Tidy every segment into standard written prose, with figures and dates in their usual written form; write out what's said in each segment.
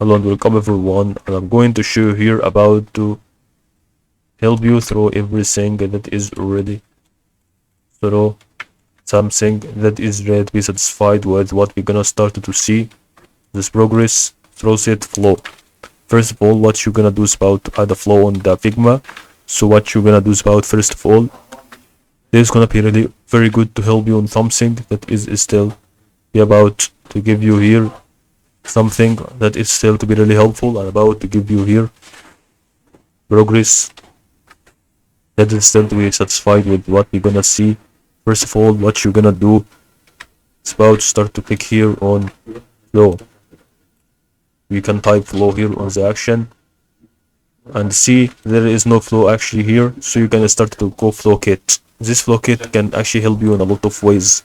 Hello and welcome everyone, and I'm going to show you here about to help you through everything that is already through something that is ready to be satisfied with what we're gonna start to see this progress through set flow. First of all, what you're gonna do is about to add a flow on the Figma. So what you're gonna do is about first of all, this is gonna be really very good to help you on something that is still be about to give you here something that is still to be really helpful and about to give you here progress that is still to be satisfied with what we're gonna see. First of all, what you're gonna do is about to start to click here on flow. You can type flow here on the action and see there is no flow actually here, so you can start to go flow kit. This flow kit can actually help you in a lot of ways.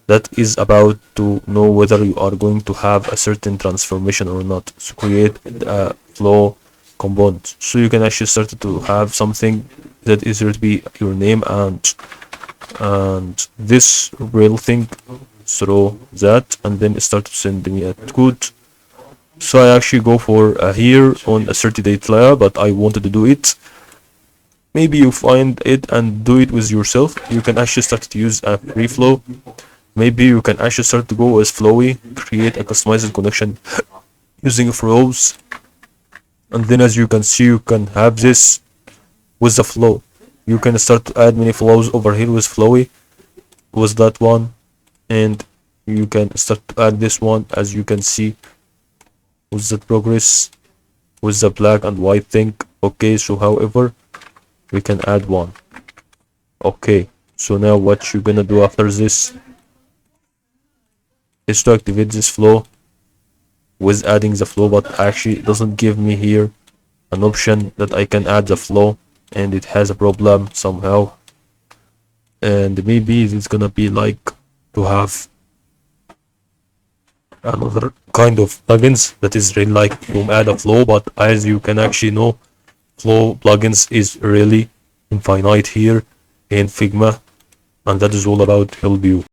That is about to know whether you are going to have a certain transformation or not. So create a flow component, so you can actually start to have something that is going to be your name and this real thing through that, and then start to send me a code. So I actually go for here on a 30-day trial, but I wanted to do it. Maybe you find it and do it with yourself. You can actually start to use a free flow. Maybe you can actually start to go with flowy, create a customized connection using flows, and then as you can see, you can have this with the flow. You can start to add many flows over here with flowy, with that one, and you can start to add this one as you can see with the progress with the black and white thing. Okay, so however we can add one. Okay, so now what you're gonna do after this is to activate this flow with adding the flow, but actually it doesn't give me here an option that I can add the flow, and it has a problem somehow. And maybe it's gonna be like to have another kind of plugins that is really like to add a flow, but as you can actually know, flow plugins is really infinite here in Figma, and that is all about help you.